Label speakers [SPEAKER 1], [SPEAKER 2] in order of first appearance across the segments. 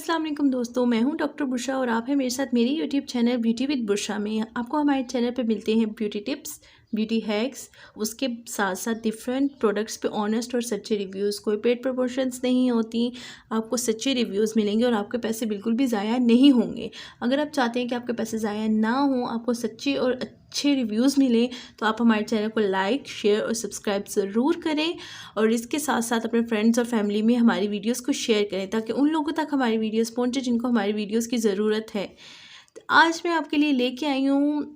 [SPEAKER 1] अस्सलाम वालेकुम दोस्तों, मैं हूं डॉक्टर बुशरा और आप हैं मेरे साथ मेरी YouTube channel beauty with Bushra में। आपको हमारे चैनल पे मिलते हैं ब्यूटी टिप्स, ब्यूटी हैक्स, उसके साथ साथ डिफरेंट प्रोडक्ट्स पे ऑनेस्ट और सच्चे रिव्यूज़। कोई पेड प्रमोशंस नहीं होती, आपको सच्चे रिव्यूज़ मिलेंगे और आपके पैसे बिल्कुल भी ज़ाया नहीं होंगे। अगर आप चाहते हैं कि आपके पैसे ज़ाया ना हों, आपको सच्चे और अच्छे रिव्यूज़ मिलें, तो आप हमारे चैनल को लाइक, शेयर और सब्सक्राइब ज़रूर करें और इसके साथ साथ अपने फ्रेंड्स और फैमिली में हमारी वीडियोस को शेयर करें ताकि उन लोगों तक हमारी वीडियोस पहुंचे जिनको हमारी वीडियोस की ज़रूरत है। तो आज मैं आपके लिए लेके आई हूँ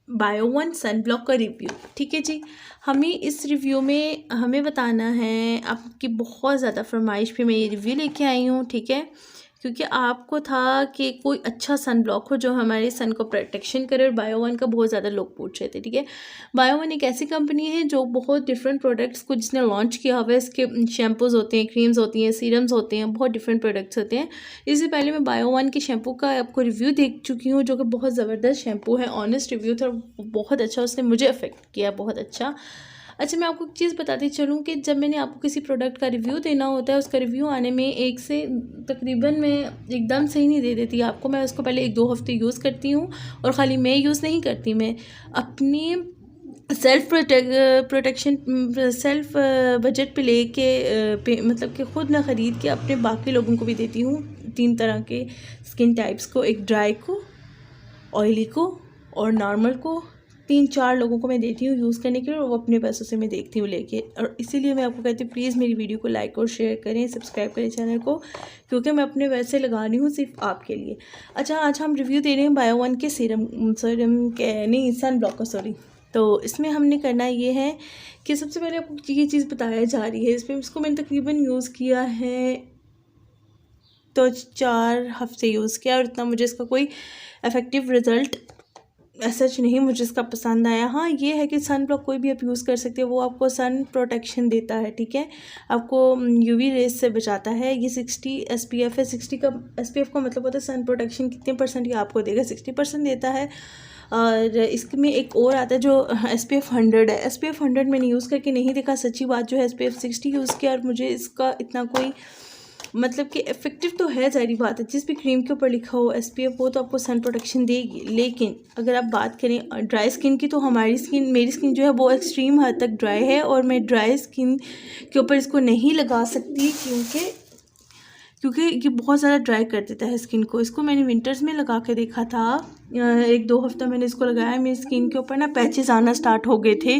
[SPEAKER 1] बायो वन सन ब्लॉक का रिव्यू। ठीक है जी, हमें इस रिव्यू में हमें बताना है, आपकी बहुत ज़्यादा फरमाइश पे मैं ये रिव्यू लेके आई हूँ। ठीक है, क्योंकि आपको था कि कोई अच्छा सन ब्लॉक हो जो हमारे सन को प्रोटेक्शन करे और बायो वन का बहुत ज़्यादा लोग पूछ रहे थे। ठीक है, बायो वन एक ऐसी कंपनी है जो बहुत डिफरेंट प्रोडक्ट्स को जिसने लॉन्च किया हुआ है। इसके शैम्पूज़ होते हैं, क्रीम्स होती हैं, सीरम्स होते हैं, बहुत डिफरेंट प्रोडक्ट्स होते हैं। इससे पहले मैं बायो वन के शैम्पू का आपको रिव्यू देख चुकी हूँ जो कि बहुत ज़बरदस्त शैम्पू है, ऑनेस्ट रिव्यू था, बहुत अच्छा, उसने मुझे अफेक्ट किया बहुत अच्छा। अच्छा, मैं आपको एक चीज़ बताती चलूँ कि जब मैंने आपको किसी प्रोडक्ट का रिव्यू देना होता है, उसका रिव्यू आने में एक से तकरीबन मैं एकदम सही नहीं दे देती आपको। मैं उसको पहले 1-2 हफ्ते यूज़ करती हूँ और ख़ाली मैं यूज़ नहीं करती, मैं अपनी सेल्फ प्रोटेक्शन सेल्फ बजट पे लेके मतलब कि ख़ुद ना ख़रीद के अपने बाकी लोगों को भी देती हूँ। 3 तरह के स्किन टाइप्स को, एक ड्राई को, ऑयली को और नॉर्मल को, 3-4 लोगों को मैं देती हूँ यूज़ करने के लिए और वो अपने पैसों से मैं देखती हूँ लेके। और इसीलिए मैं आपको कहती हूँ प्लीज़ मेरी वीडियो को लाइक और शेयर करें, सब्सक्राइब करें चैनल को, क्योंकि मैं अपने पैसे लगा रही हूँ सिर्फ आपके लिए। अच्छा, आज हम रिव्यू दे रहे हैं बायो वन के सीरम के नहीं सन ब्लॉक का, सॉरी। तो इसमें हमने करना ये है कि सबसे पहले आपको ये चीज़ बताया जा रही है। इसको मैंने तकरीबन यूज़ किया है तो 4 हफ्ते यूज़ किया और इतना मुझे इसका कोई इफ़ेक्टिव रिज़ल्ट सच नहीं मुझे इसका पसंद आया। हाँ, ये है कि सन ब्लॉक कोई भी आप यूज़ कर सकते हो, वो आपको सन प्रोटेक्शन देता है। ठीक है, आपको यूवी रेस से बचाता है। ये 60 SPF है। 60 का SPF का मतलब होता है सन प्रोटेक्शन कितने परसेंट ये आपको देगा, 60% देता है। और इसमें एक और आता है जो SPF 100 है। SPF 100 मैंने यूज़ करके नहीं देखा, सच्ची बात जो है SPF 60 यूज़ किया और मुझे इसका इतना कोई मतलब कि इफ़ेक्टिव तो है, ज़ाहिर बात है, जिस भी क्रीम के ऊपर लिखा हो SPF वो तो आपको सन प्रोटेक्शन देगी। लेकिन अगर आप बात करें ड्राई स्किन की, तो मेरी स्किन जो है वो एक्सट्रीम हद तक ड्राई है और मैं ड्राई स्किन के ऊपर इसको नहीं लगा सकती क्योंकि ये बहुत ज़्यादा ड्राई कर देता है स्किन को। इसको मैंने विंटर्स में लगा के देखा था, 1-2 हफ्ता मैंने इसको लगाया, मेरी स्किन के ऊपर ना पैचेस आना स्टार्ट हो गए थे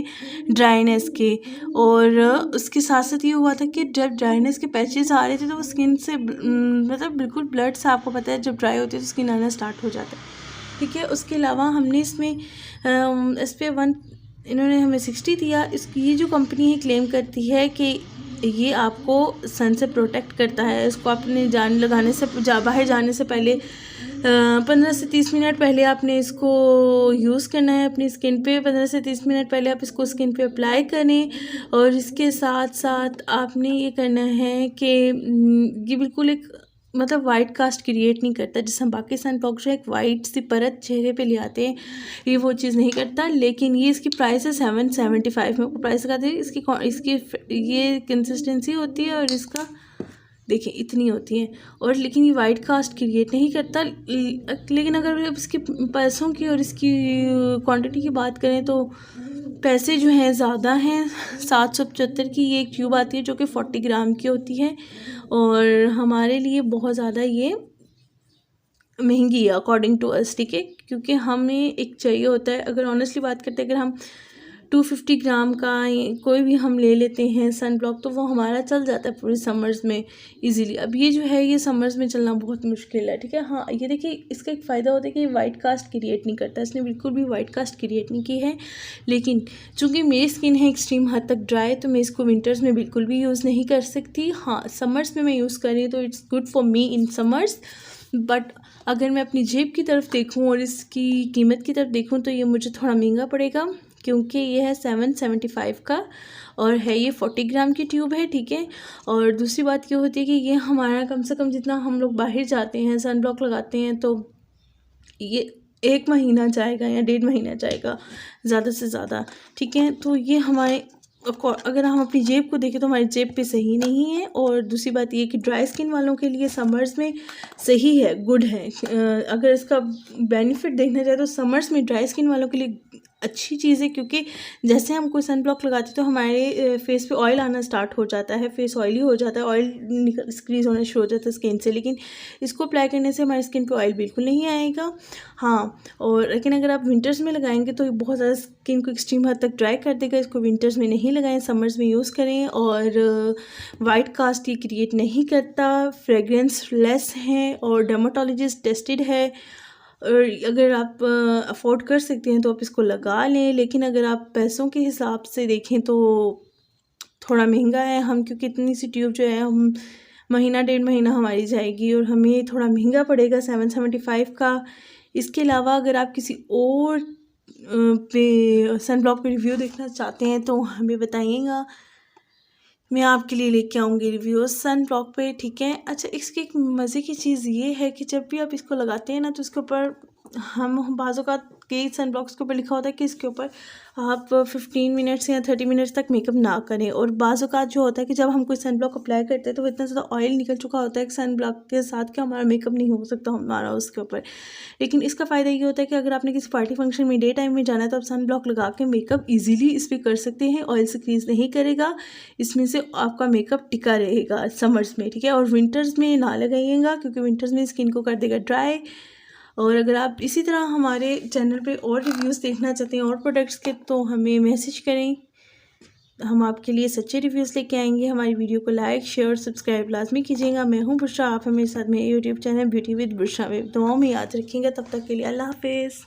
[SPEAKER 1] ड्राइनेस के। और उसके साथ साथ ये हुआ था कि जब ड्राइनेस के पैचेस आ रहे थे तो वो स्किन से मतलब बिल्कुल ब्लड सा, आपको पता है जब ड्राई होती है तो स्किन आना स्टार्ट हो जाता है। ठीक है, उसके अलावा हमने इसमें SPF 1 इन्होंने हमें 60 दिया। इसकी ये जो कंपनी है क्लेम करती है कि ये आपको सन से प्रोटेक्ट करता है। इसको आपने बाहर जाने से पहले 15 से 30 मिनट पहले आपने इसको यूज़ करना है अपनी स्किन पे। 15 से 30 मिनट पहले आप इसको स्किन पे अप्लाई करें और इसके साथ साथ आपने ये करना है कि ये बिल्कुल एक मतलब वाइट कास्ट क्रिएट नहीं करता, जिससे हम बाकी सन ब्लॉक जो है एक वाइट सी परत चेहरे पे ले आते हैं, ये वो चीज़ नहीं करता। लेकिन ये इसकी प्राइस है 775 में आपको प्राइस लगाते हैं। इसकी ये कंसिस्टेंसी होती है और इसका देखिए इतनी होती है, और लेकिन ये वाइट कास्ट क्रिएट नहीं करता। लेकिन अगर आप इसके पैसों की और इसकी क्वांटिटी की बात करें तो पैसे जो हैं ज़्यादा हैं। 775 की ये एक ट्यूब आती है जो कि 40 ग्राम की होती है और हमारे लिए बहुत ज़्यादा ये महंगी है अकॉर्डिंग टू अस। ठीक है, क्योंकि हमें एक चाहिए होता है, अगर ऑनेस्टली बात करते हैं, अगर हम 250 ग्राम का कोई भी हम ले लेते हैं सन ब्लॉक तो वो हमारा चल जाता है पूरे समर्स में इजीली। अब ये जो है ये समर्स में चलना बहुत मुश्किल है। ठीक है, हाँ, ये देखिए इसका एक फ़ायदा होता है कि वाइट कास्ट क्रिएट नहीं करता, इसने बिल्कुल भी वाइट कास्ट क्रिएट नहीं की है। लेकिन चूँकि मेरी स्किन है एक्सट्रीम हद तक ड्राई, तो मैं इसको विंटर्स में बिल्कुल भी यूज़ नहीं कर सकती। हाँ, समर्स में मैं यूज़ कर रही हूँ तो it's good for me in summers. But अगर मैं अपनी जेब की तरफ देखूँ और इसकी कीमत की तरफ देखूँ तो ये मुझे थोड़ा महंगा पड़ेगा, क्योंकि ये है 775 का और है ये 40 ग्राम की ट्यूब है। ठीक है, और दूसरी बात ये होती है कि ये हमारा कम से कम जितना हम लोग बाहर जाते हैं सन ब्लॉक लगाते हैं तो ये 1 महीना जाएगा या 1.5 महीना जाएगा ज़्यादा से ज़्यादा। ठीक है, तो ये हमारे अगर हम अपनी जेब को देखें तो हमारी जेब पे सही नहीं है। और दूसरी बात ये कि ड्राई स्किन वालों के लिए समर्स में सही है, गुड है। अगर इसका बेनिफिट देखना चाहे तो समर्स में ड्राई स्किन वालों के लिए अच्छी चीज़ है, क्योंकि जैसे हम कोई सन ब्लॉक लगाते हैं तो हमारे फेस पे ऑयल आना स्टार्ट हो जाता है, फेस ऑयली हो जाता है, ऑयल स्क्रीज होना शुरू हो जाता है स्किन से। लेकिन इसको अप्लाई करने से हमारी स्किन पे ऑयल बिल्कुल नहीं आएगा। हाँ, और लेकिन अगर आप विंटर्स में लगाएंगे तो ये बहुत ज़्यादा स्किन को एक्सट्रीम हद तक ड्राई कर देगा। इसको विंटर्स में नहीं लगाएं, समर्स में यूज़ करें। और वाइट कास्ट ये क्रिएट नहीं करता, फ्रेगरेंस लेस है और डर्माटोलॉजिस्ट टेस्टेड है। और अगर आप अफोर्ड कर सकते हैं तो आप इसको लगा लें। लेकिन अगर आप पैसों के हिसाब से देखें तो थोड़ा महंगा है। हम क्योंकि इतनी सी ट्यूब जो है हम महीना 1.5 महीना हमारी जाएगी और हमें थोड़ा महंगा पड़ेगा 775 का। इसके अलावा अगर आप किसी और पे सन ब्लॉक पे रिव्यू देखना चाहते हैं तो हमें बताइएगा, मैं आपके लिए लेके आऊँगी रिव्यूज़ सन ब्लॉक पे, ठीक है। अच्छा, इसकी एक मज़े की चीज़ ये है कि जब भी आप इसको लगाते हैं ना तो इसके ऊपर हम बाज़ों का कई सन ब्लॉक्स के ऊपर लिखा होता है कि इसके ऊपर आप 15 मिनट्स या 30 मिनट्स तक मेकअप ना करें। और बाज़ों का जो होता है कि जब हम कोई सन ब्लॉक अप्लाई करते हैं तो इतना ज़्यादा ऑयल निकल चुका होता है कि सन ब्लॉक के साथ कि हमारा मेकअप नहीं हो सकता हमारा उसके ऊपर। लेकिन इसका फ़ायदा ये होता है कि अगर आपने किसी पार्टी फंक्शन में डे टाइम में जाना है तो आप सन ब्लॉक लगा के मेकअप ईजिली इस पर कर सकते हैं, ऑयल से क्रीज नहीं करेगा, इसमें से आपका मेकअप टिका रहेगा समर्स में, ठीक है। और विंटर्स में ना लगाइएगा क्योंकि विंटर्स में स्किन को कर देगा ड्राई। और अगर आप इसी तरह हमारे चैनल पे और रिव्यूज़ देखना चाहते हैं और प्रोडक्ट्स के तो हमें मैसेज करें, हम आपके लिए सच्चे रिव्यूज़ लेके आएंगे। हमारी वीडियो को लाइक शेयर और सब्सक्राइब लाजमी कीजिएगा। मैं हूँ बुशरा, आप हैं मेरे साथ मेरे YouTube channel beauty with Bushra में दुआओं में याद रखेंगे। तब तक के लिए अल्लाह हाफिज़।